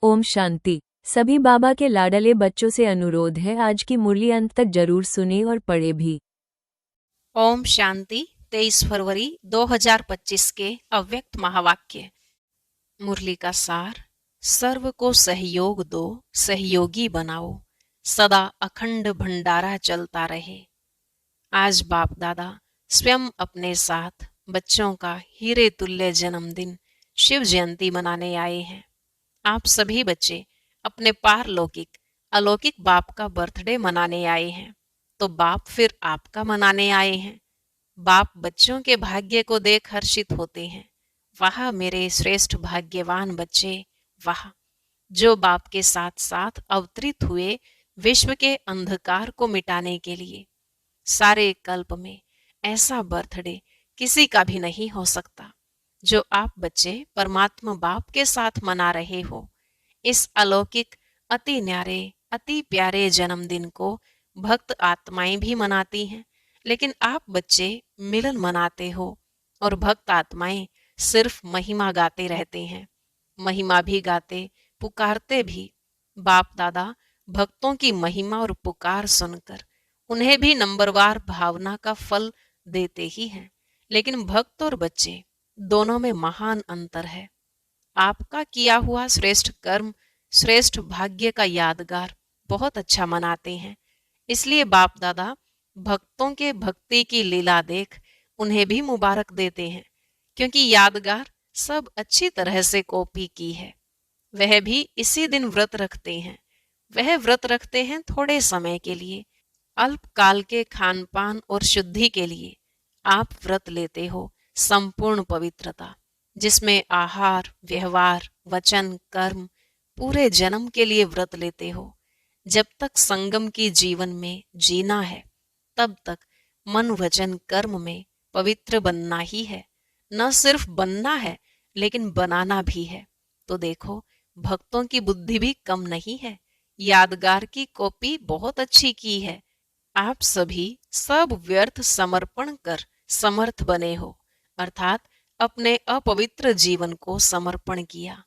ओम शांति। सभी बाबा के लाडले बच्चों से अनुरोध है, आज की मुरली अंत तक जरूर सुने और पढ़े भी। ओम शांति। 23 फरवरी 2025 के अव्यक्त महावाक्य। मुरली का सार। सर्व को सहयोग दो, सहयोगी बनाओ, सदा अखंड भंडारा चलता रहे। आज बाप दादा स्वयं अपने साथ बच्चों का हीरे तुल्य जन्मदिन शिव जयंती मनाने आए हैं। आप सभी बच्चे अपने पारलौकिक अलौकिक बाप का बर्थडे मनाने आए हैं, तो बाप फिर आपका मनाने आए हैं। बाप बच्चों के भाग्य को देख हर्षित होते हैं। वाह मेरे श्रेष्ठ भाग्यवान बच्चे, वाह, जो बाप के साथ साथ अवतरित हुए विश्व के अंधकार को मिटाने के लिए। सारे कल्प में ऐसा बर्थडे किसी का भी नहीं हो सकता जो आप बच्चे परमात्मा बाप के साथ मना रहे हो। इस अलौकिक अति न्यारे अति प्यारे जन्मदिन को भक्त आत्माएं भी मनाती हैं, लेकिन आप बच्चे मिलन मनाते हो और भक्त आत्माएं सिर्फ महिमा गाते रहते हैं। महिमा भी गाते, पुकारते भी। बाप दादा भक्तों की महिमा और पुकार सुनकर उन्हें भी नंबरवार भावना का फल देते ही हैं, लेकिन भक्त और बच्चे दोनों में महान अंतर है। आपका किया हुआ श्रेष्ठ कर्म, श्रेष्ठ भाग्य का यादगार बहुत अच्छा मनाते हैं। इसलिए बाप दादा भक्तों के भक्ति की लीला देख उन्हें भी मुबारक देते हैं, क्योंकि यादगार सब अच्छी तरह से कॉपी की है। वह भी इसी दिन व्रत रखते हैं। वह व्रत रखते हैं थोड़े समय के लिए, अल्पकाल के खान पान और शुद्धि के लिए। आप व्रत लेते हो संपूर्ण पवित्रता, जिसमें आहार, व्यवहार, वचन, कर्म पूरे जन्म के लिए व्रत लेते हो। जब तक संगम की जीवन में जीना है, तब तक मन वचन कर्म में पवित्र बनना ही है। न सिर्फ बनना है, लेकिन बनाना भी है। तो देखो, भक्तों की बुद्धि भी कम नहीं है। यादगार की कॉपी बहुत अच्छी की है। आप सभी सब व्यर्थ समर्पण कर समर्थ बने हो, अर्थात अपने अपवित्र जीवन को समर्पण किया।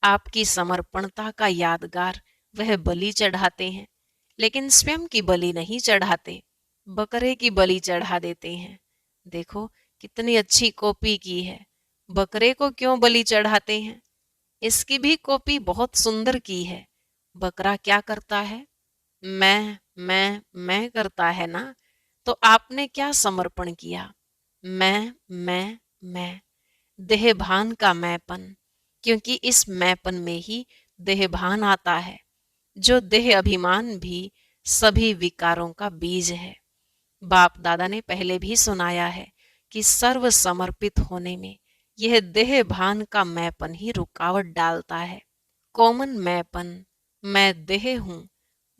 आपकी समर्पणता का यादगार वह बलि चढ़ाते हैं, लेकिन स्वयं की बलि नहीं चढ़ाते, बकरे की बलि चढ़ा देते हैं। देखो कितनी अच्छी कॉपी की है। बकरे को क्यों बलि चढ़ाते हैं? इसकी भी कॉपी बहुत सुंदर की है। बकरा क्या करता है? मैं करता है ना। तो आपने क्या समर्पण किया? मैं देहभान का मैंपन, क्योंकि इस मैंपन में ही देहभान आता है, जो देह अभिमान भी सभी विकारों का बीज है। बाप दादा ने पहले भी सुनाया है कि सर्व समर्पित होने में यह देह भान का मैंपन ही रुकावट डालता है। कॉमन मैंपन, मैं देह हूं,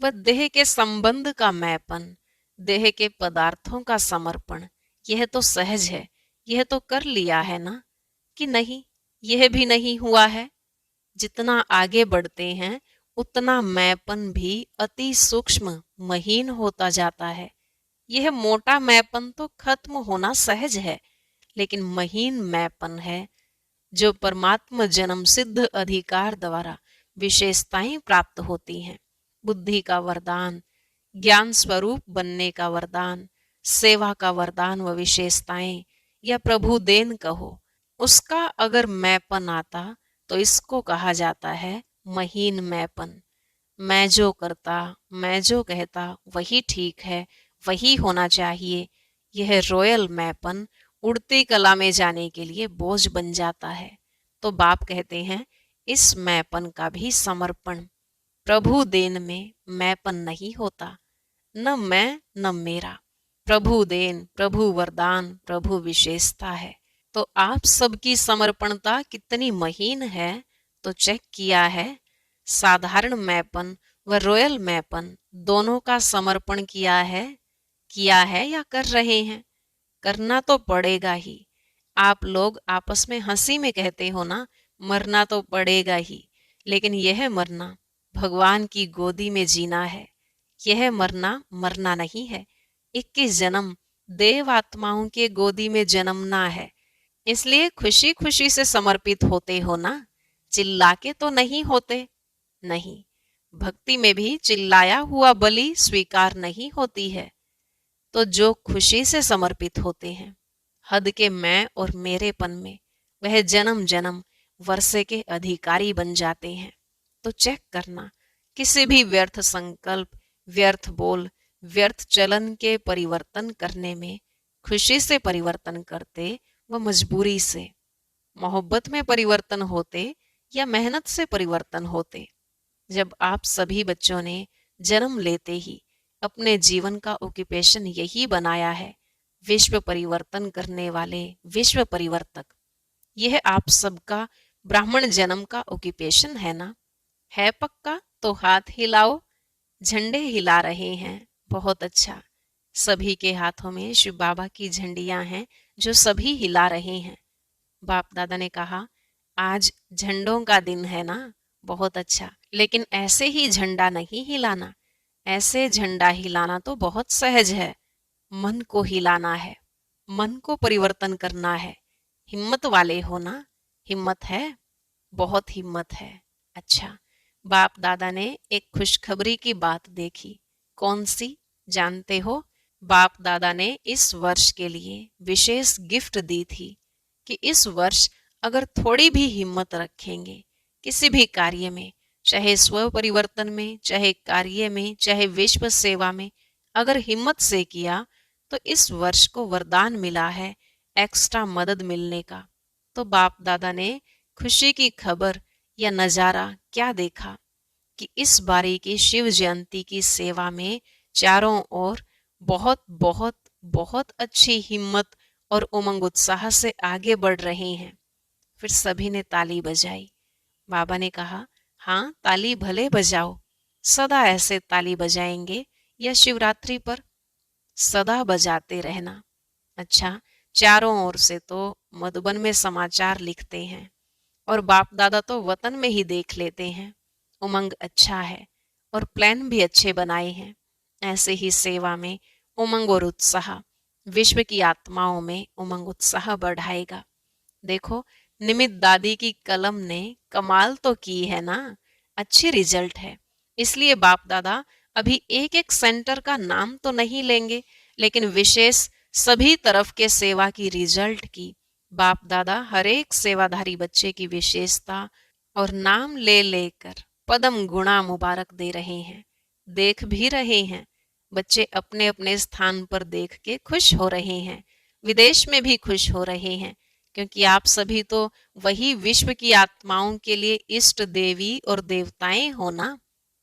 व देह के संबंध का मैंपन, देह के पदार्थों का समर्पण, यह तो सहज है, यह तो कर लिया है ना, कि नहीं? यह भी नहीं हुआ है। जितना आगे बढ़ते हैं, उतना मैंपन भी अति सूक्ष्म महीन होता जाता है। यह मोटा मैंपन तो खत्म होना सहज है, लेकिन महीन मैंपन है जो परमात्मा जन्म सिद्ध अधिकार द्वारा विशेषताएं प्राप्त होती हैं। बुद्धि का वरदान, ज्ञान स्वरूप बनने का वरदान, सेवा का वरदान व विशेषताएं, या प्रभु देन कहो, उसका अगर मैंपन आता तो इसको कहा जाता है महीन मैंपन। मैं जो करता, मैं जो कहता वही ठीक है, वही होना चाहिए, यह रॉयल मैंपन उड़ती कला में जाने के लिए बोझ बन जाता है। तो बाप कहते हैं, इस मैंपन का भी समर्पण। प्रभु देन में मैंपन नहीं होता, न मैं न मेरा। प्रभु देन, प्रभु वरदान, प्रभु विशेषता है। तो आप सबकी समर्पणता कितनी महीन है, तो चेक किया है? साधारण मैंपन व रॉयल मैंपन दोनों का समर्पण किया है या कर रहे हैं? करना तो पड़ेगा ही। आप लोग आपस में हंसी में कहते हो ना, मरना तो पड़ेगा ही, लेकिन यह मरना भगवान की गोदी में जीना है। यह मरना मरना नहीं है। 21 जन्म देव आत्माओं के गोदी में जन्मना है। इसलिए खुशी खुशी से समर्पित होते हो ना, चिल्ला के तो नहीं होते। नहीं, भक्ति में भी चिल्लाया हुआ बलि स्वीकार नहीं होती है। तो जो खुशी से समर्पित होते हैं, हद के मैं और मेरेपन में, वह जन्म जन्म वर्षे के अधिकारी बन जाते हैं। तो चेक करना, किसी भी व्यर्थ संकल्प, व्यर्थ बोल, व्यर्थ चलन के परिवर्तन करने में खुशी से परिवर्तन करते व मजबूरी से, मोहब्बत में परिवर्तन होते या मेहनत से परिवर्तन होते। जब आप सभी बच्चों ने जन्म लेते ही अपने जीवन का ऑक्यूपेशन यही बनाया है, विश्व परिवर्तन करने वाले विश्व परिवर्तक, यह आप सबका ब्राह्मण जन्म का ऑक्यूपेशन है ना? है पक्का? तो हाथ हिलाओ। झंडे हिला रहे हैं, बहुत अच्छा। सभी के हाथों में शिव बाबा की झंडियां हैं जो सभी हिला रहे हैं। बाप दादा ने कहा, आज झंडों का दिन है ना? बहुत अच्छा, लेकिन ऐसे ही झंडा नहीं हिलाना। ऐसे झंडा हिलाना तो बहुत सहज है, मन को हिलाना है, मन को परिवर्तन करना है। हिम्मत वाले हो ना? हिम्मत है? बहुत हिम्मत है। अच्छा, बाप दादा ने एक खुशखबरी की बात देखी। कौन सी जानते हो? बाप दादा ने इस वर्ष के लिए विशेष गिफ्ट दी थी कि इस वर्ष अगर थोड़ी भी हिम्मत रखेंगे किसी भी कार्य में, चाहे स्व परिवर्तन में, चाहे कार्य में, चाहे विश्व सेवा में, अगर हिम्मत से किया तो इस वर्ष को वरदान मिला है एक्स्ट्रा मदद मिलने का। तो बाप दादा ने खुशी की खबर या नजारा क्या देखा कि इस बारी की शिव जयंती की सेवा में चारों ओर बहुत बहुत बहुत अच्छी हिम्मत और उमंग उत्साह से आगे बढ़ रहे हैं। फिर सभी ने ताली बजाई। बाबा ने कहा, हाँ, ताली भले बजाओ, सदा ऐसे ताली बजाएंगे या शिवरात्रि पर सदा बजाते रहना। अच्छा, चारों ओर से तो मधुबन में समाचार लिखते हैं और बाप दादा तो वतन में ही देख लेते हैं। उमंग अच्छा है और प्लान भी अच्छे बनाए हैं। ऐसे ही सेवा में उमंग और उत्साह विश्व की आत्माओं में उमंग उत्साह बढ़ाएगा। देखो, निमित दादी की कलम ने कमाल तो की है ना? अच्छी रिजल्ट है। इसलिए बाप दादा अभी एक एक सेंटर का नाम तो नहीं लेंगे, लेकिन विशेष सभी तरफ के सेवा की रिजल्ट की बाप दादा हर एक सेवाधारी बच्चे की विशेषता और नाम ले लेकर पदम गुणा मुबारक दे रहे हैं। देख भी रहे हैं, बच्चे अपने अपने स्थान पर देख के खुश हो रहे हैं, विदेश में भी खुश हो रहे हैं, क्योंकि आप सभी तो वही विश्व की आत्माओं के लिए इष्ट देवी और देवताएं हो ना।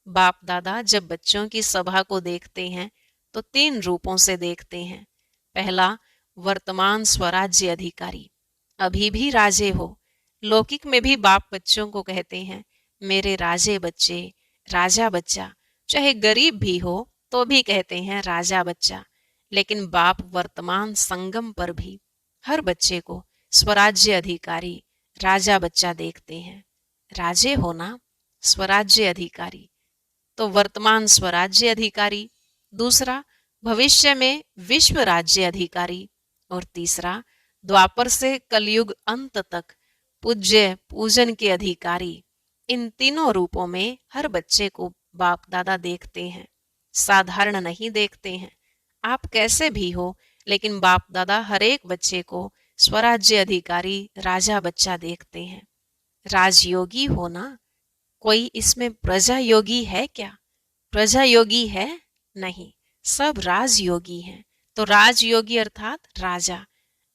बाप दादा जब बच्चों की सभा को देखते हैं तो 3 रूपों से देखते हैं। पहला, वर्तमान स्वराज्य अधिकारी, अभी भी राजे हो। लौकिक में भी बाप बच्चों को कहते हैं, मेरे राजे बच्चे, राजा बच्चा। चाहे गरीब भी हो तो भी कहते हैं राजा बच्चा। लेकिन बाप वर्तमान संगम पर भी हर बच्चे को स्वराज्य अधिकारी, राजा बच्चा देखते हैं। राजे हो ना? स्वराज्य अधिकारी, तो वर्तमान स्वराज्य अधिकारी। दूसरा, भविष्य में विश्व राज्य अधिकारी। और तीसरा, द्वापर से कलयुग अंत तक पूज्य पूजन के अधिकारी। इन तीनों रूपों में हर बच्चे को बाप दादा देखते हैं, साधारण नहीं देखते हैं। आप कैसे भी हो, लेकिन बाप दादा हर एक बच्चे को स्वराज्य अधिकारी, राजा बच्चा देखते हैं। राजयोगी हो ना? कोई इसमें प्रजा योगी है क्या? प्रजा योगी है? नहीं, सब राजयोगी हैं। तो राजयोगी अर्थात राजा।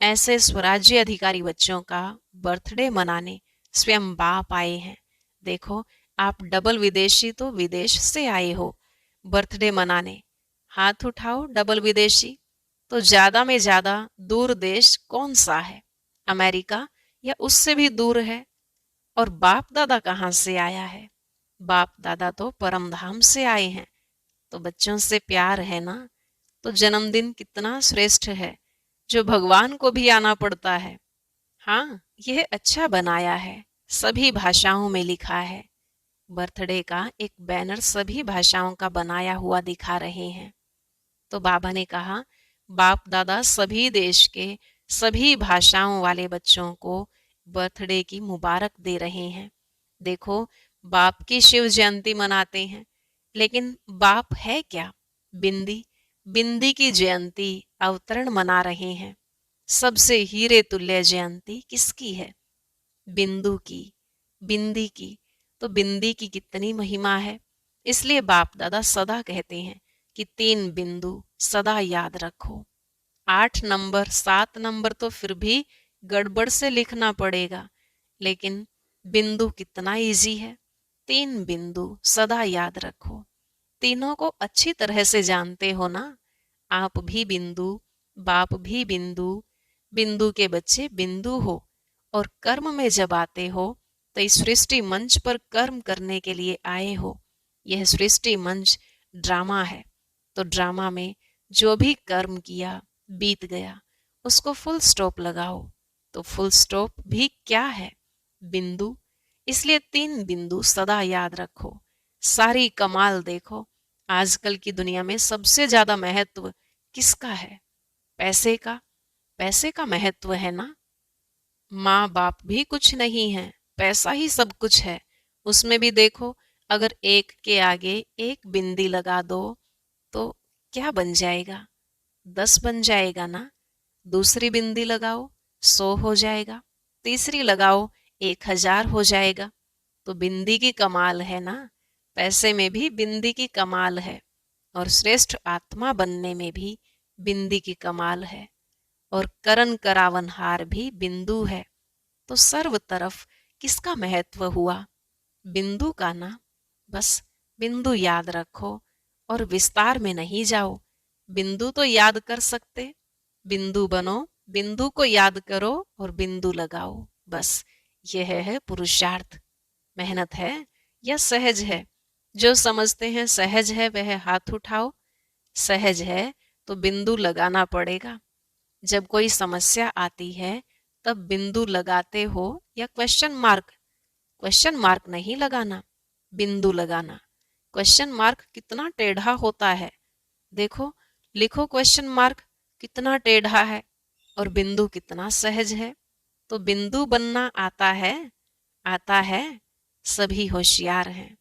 ऐसे स्वराज्य अधिकारी बच्चों का बर्थडे मनाने स्वयं बाप आए हैं। देखो, आप डबल विदेशी तो विदेश से आए हो बर्थडे मनाने। हाथ उठाओ डबल विदेशी। तो ज्यादा में ज्यादा दूर देश कौन सा है? अमेरिका या उससे भी दूर है? और बाप दादा कहाँ से आया है? बाप दादा तो परम धाम से आए हैं। तो बच्चों से प्यार है ना? तो जन्मदिन कितना श्रेष्ठ है, जो भगवान को भी आना पड़ता है। हाँ, यह अच्छा बनाया है, सभी भाषाओं में लिखा है। बर्थडे का एक बैनर सभी भाषाओं का बनाया हुआ दिखा रहे हैं। तो बाबा ने कहा, बाप दादा सभी देश के सभी भाषाओं वाले बच्चों को बर्थडे की मुबारक दे रहे हैं। देखो, बाप की शिव जयंती मनाते हैं, लेकिन बाप है क्या? बिंदी। बिंदी की जयंती अवतरण मना रहे हैं। सबसे हीरे तुल्य जयंती किसकी है? बिंदु की, बिंदी की। तो बिंदी की कितनी महिमा है। इसलिए बाप दादा सदा कहते हैं कि 3 बिंदु सदा याद रखो। 8 नंबर 7 नंबर तो फिर भी गड़बड़ से लिखना पड़ेगा, लेकिन बिंदु कितना इजी है। 3 बिंदु सदा याद रखो। तीनों को अच्छी तरह से जानते हो ना। आप भी बिंदु, बाप भी बिंदु, बिंदु के बच्चे बिंदु हो। और कर्म में जब आते हो तो इस सृष्टि मंच पर कर्म करने के लिए आए हो। यह सृष्टि मंच ड्रामा है। तो ड्रामा में जो भी कर्म किया बीत गया, उसको फुल स्टॉप लगाओ। तो फुल स्टॉप भी क्या है? बिंदु। इसलिए 3 बिंदु सदा याद रखो। सारी कमाल देखो। आजकल की दुनिया में सबसे ज्यादा महत्व किसका है? पैसे का। पैसे का महत्व है ना। माँ बाप भी कुछ नहीं है, पैसा ही सब कुछ है। उसमें भी देखो, अगर एक के आगे एक बिंदी लगा दो तो क्या बन जाएगा? 10 बन जाएगा ना। दूसरी बिंदी लगाओ, 100 हो जाएगा। तीसरी लगाओ, 1000 हो जाएगा। तो बिंदी की कमाल है ना। पैसे में भी बिंदी की कमाल है। और श्रेष्ठ आत्मा बनने में भी बिंदी की कमाल है। और करण करावनहार भी बिंदु है। तो सर्व तरफ किसका महत्व हुआ? बिंदु का ना। बस बिंदु याद रखो और विस्तार में नहीं जाओ। बिंदु तो याद कर सकते, बिंदु बनो, बिंदु को याद करो और बिंदु लगाओ। बस यह है पुरुषार्थ। मेहनत है या सहज है? जो समझते हैं सहज है वह हाथ उठाओ। सहज है तो बिंदु लगाना पड़ेगा। जब कोई समस्या आती है तब बिंदु लगाते हो या क्वेश्चन मार्क? क्वेश्चन मार्क नहीं लगाना, बिंदु लगाना। क्वेश्चन मार्क कितना टेढ़ा होता है। देखो, लिखो क्वेश्चन मार्क कितना टेढ़ा है और बिंदु कितना सहज है। तो बिंदु बनना आता है? आता है। सभी होशियार हैं।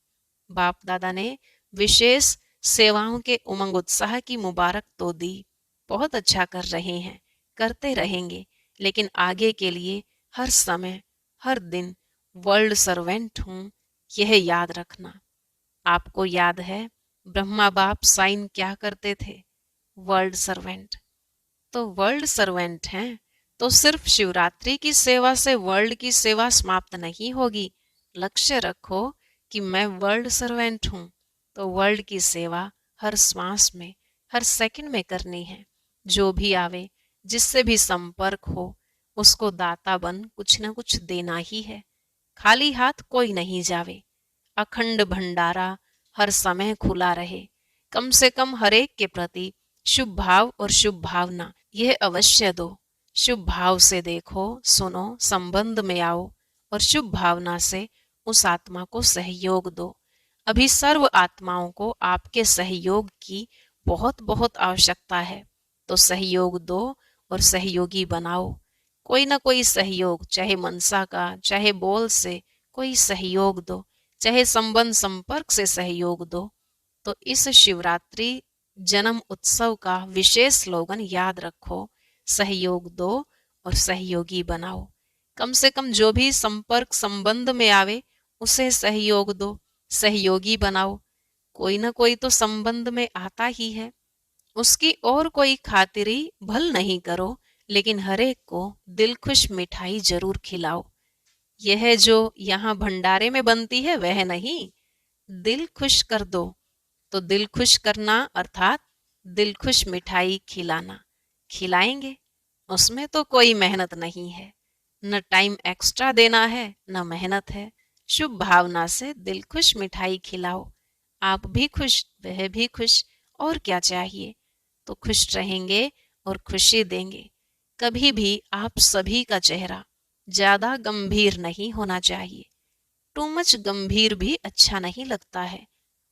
बाप दादा ने विशेष सेवाओं के उमंग उत्साह की मुबारक तो दी। बहुत अच्छा कर रहे हैं, करते रहेंगे। लेकिन आगे के लिए हर समय, हर दिन वर्ल्ड सर्वेंट हूं, यह याद रखना। आपको याद है ब्रह्मा बाप साइन क्या करते थे? World servant. तो वर्ल्ड सर्वेंट हैं तो सिर्फ शिवरात्रि की सेवा से वर्ल्ड की सेवा समाप्त नहीं होगी। लक्ष्य रखो कि मैं वर्ल्ड सर्वेंट हूं, तो वर्ल्ड की सेवा हर श्वास में, हर सेकंड में करनी है। जो भी आवे, जिससे भी संपर्क हो, उसको दाता बन कुछ न कुछ देना ही है। खाली हाथ कोई नहीं जावे। अखंड भंडारा हर समय खुला रहे। कम से कम हरेक के प्रति शुभ भाव और शुभ भावना यह अवश्य दो। शुभ भाव से देखो, सुनो, संबंध में आओ और शुभ भावना से उस आत्मा को सहयोग दो। अभी सर्व आत्माओं को आपके सहयोग की बहुत बहुत आवश्यकता है। तो सहयोग दो और सहयोगी बनाओ। कोई ना कोई सहयोग, चाहे मनसा का, चाहे बोल से कोई सहयोग दो, चाहे संबंध संपर्क से सहयोग दो। तो इस शिवरात्रि जन्म उत्सव का विशेष स्लोगन याद रखो, सहयोग दो और सहयोगी बनाओ। कम से कम जो भी संपर्क संबंध में आवे उसे सहयोग दो, सहयोगी बनाओ। कोई ना कोई तो संबंध में आता ही है, उसकी और कोई खातिरी भल नहीं करो, लेकिन हरेक को दिल खुश मिठाई जरूर खिलाओ। यह जो यहाँ भंडारे में बनती है वह नहीं, दिल खुश कर दो। तो दिल खुश करना अर्थात दिल खुश मिठाई खिलाना। खिलाएंगे, उसमें तो कोई मेहनत नहीं है। न टाइम एक्स्ट्रा देना है, न मेहनत है। शुभ भावना से दिल खुश मिठाई खिलाओ। आप भी खुश, वह भी खुश, और क्या चाहिए। तो खुश रहेंगे और खुशी देंगे। कभी भी आप सभी का चेहरा ज्यादा गंभीर नहीं होना चाहिए। टू मच गंभीर भी अच्छा नहीं लगता है।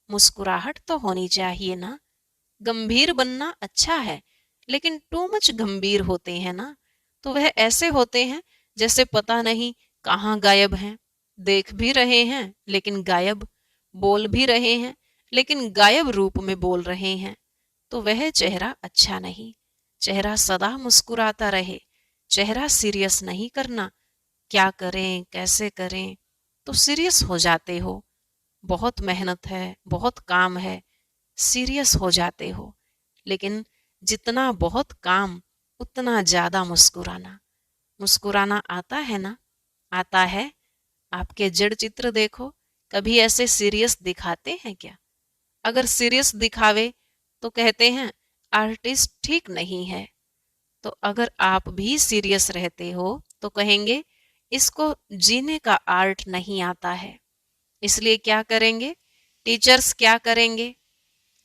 मुस्कुराहट तो होनी चाहिए ना। गंभीर बनना अच्छा है, लेकिन टू मच गंभीर होते हैं ना, तो वह ऐसे होते हैं जैसे पता नहीं कहाँ गायब हैं। देख भी रहे हैं लेकिन गायब, बोल भी रहे हैं लेकिन गायब रूप में बोल रहे हैं, तो वह चेहरा अच्छा नहीं। चेहरा सदा मुस्कुराता रहे, चेहरा सीरियस नहीं करना। क्या करें, कैसे करें, तो सीरियस हो जाते हो। बहुत मेहनत है, बहुत काम है, सीरियस हो जाते हो। लेकिन जितना बहुत काम, उतना ज्यादा मुस्कुराना। मुस्कुराना आता है ना? आता है। आपके जड़ चित्र देखो, कभी ऐसे सीरियस दिखाते हैं क्या? अगर सीरियस दिखावे तो कहते हैं आर्टिस्ट ठीक नहीं है। तो अगर आप भी सीरियस रहते हो तो कहेंगे इसको जीने का आर्ट नहीं आता है। इसलिए क्या करेंगे? टीचर्स क्या करेंगे?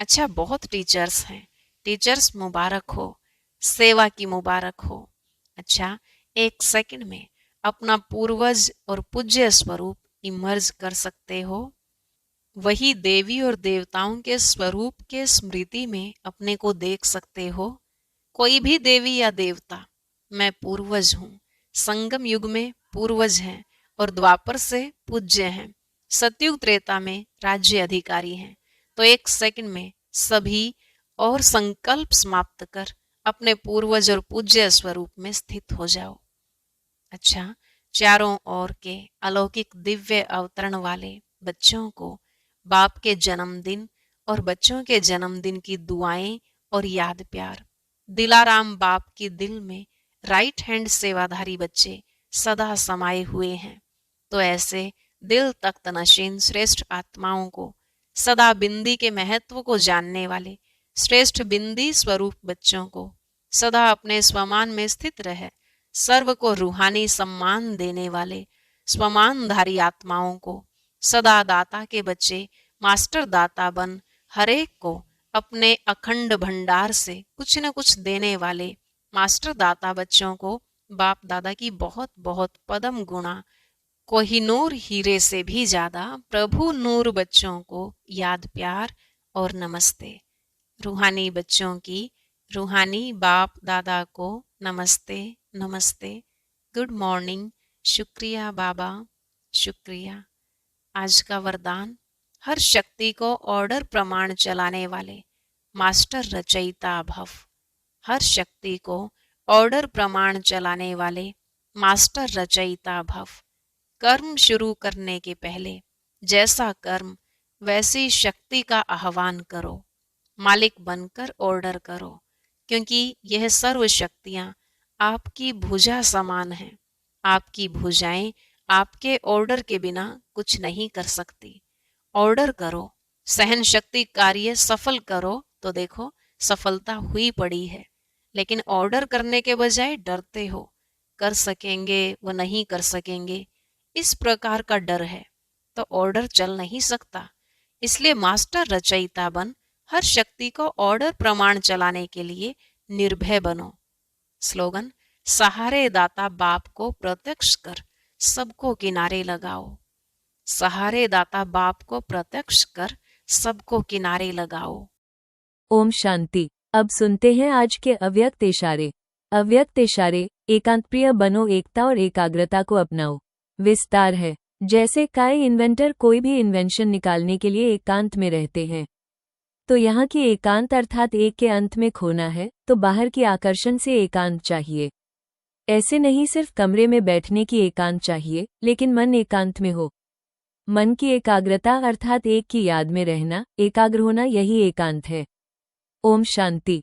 अच्छा, बहुत टीचर्स हैं। टीचर्स मुबारक हो, सेवा की मुबारक हो। अच्छा, एक सेकंड में अपना पूर्वज और पूज्य स्वरूप इमर्ज कर सकते हो। वही देवी और देवताओं के स्वरूप के स्मृति में अपने को देख सकते हो। कोई भी देवी या देवता, मैं पूर्वज हूँ। संगम युग में पूर्वज हैं और द्वापर से पूज्य हैं। सतयुग त्रेता में राज्य अधिकारी हैं। तो एक सेकंड में सभी और संकल्प समाप्त कर अपने पूर्वज और पूज्य स्वरूप में स्थित हो जाओ। अच्छा, चारों ओर के अलौकिक दिव्य अवतरण वाले बच्चों को बाप के जन्मदिन और बच्चों के जन्मदिन की दुआएं और याद प्यार। दिलाराम बाप की दिल में राइट हैंड सेवाधारी बच्चे सदा समाये हुए हैं। तो ऐसे दिल तख्त नशीन श्रेष्ठ आत्माओं को, सदा बिंदी के महत्व को जानने वाले श्रेष्ठ बिंदी स्वरूप बच्चों को, सदा अपने स्वमान में स्थित रहे सर्व को रूहानी सम्मान देने वाले स्वमानधारी आत्माओं को, सदा दाता के बच्चे मास्टर दाता बन हरेक को अपने अखंड भंडार से कुछ न कुछ देने वाले मास्टर दाता बच्चों को बाप दादा की बहुत बहुत पदम गुणा कोहिनूर हीरे से भी ज्यादा प्रभु नूर बच्चों को याद प्यार और नमस्ते। रूहानी बच्चों की रूहानी बाप दादा को नमस्ते नमस्ते, गुड मॉर्निंग, शुक्रिया बाबा, शुक्रिया। आज का वरदान, हर शक्ति को ऑर्डर प्रमाण चलाने वाले मास्टर रचयिता भव। हर शक्ति को ऑर्डर प्रमाण चलाने वाले मास्टर रचयिता भव। कर्म शुरू करने के पहले जैसा कर्म वैसी शक्ति का आह्वान करो। मालिक बनकर ऑर्डर करो, क्योंकि यह सर्व शक्तियां आपकी भुजा समान हैं। आपकी भुजाएं आपके ऑर्डर के बिना कुछ नहीं कर सकती। ऑर्डर करो, सहन शक्ति कार्य सफल करो, तो देखो सफलता हुई पड़ी है। लेकिन ऑर्डर करने के बजाय डरते हो, कर सकेंगे वो नहीं कर सकेंगे, इस प्रकार का डर है, तो ऑर्डर चल नहीं सकता। इसलिए मास्टर रचयिता बन हर शक्ति को ऑर्डर प्रमाण चलाने के लिए निर्भय बनो। स्लोगन, सहारे दाता बाप को प्रत्यक्ष कर सबको किनारे लगाओ। सहारे दाता बाप को प्रत्यक्ष कर सबको किनारे लगाओ। ओम शांति। अब सुनते हैं आज के अव्यक्त इशारे। अव्यक्त इशारे, एकांत प्रिय बनो, एकता और एकाग्रता को अपनाओ। विस्तार है, जैसे काय इन्वेंटर कोई भी इन्वेंशन निकालने के लिए एकांत में रहते हैं, तो यहाँ की एकांत अर्थात एक के अंत में खोना है, तो बाहर की आकर्षण से एकांत चाहिए। ऐसे नहीं सिर्फ कमरे में बैठने की एकांत चाहिए, लेकिन मन एकांत में हो। मन की एकाग्रता अर्थात एक की याद में रहना, एकाग्र होना, यही एकांत है। ओम शांति।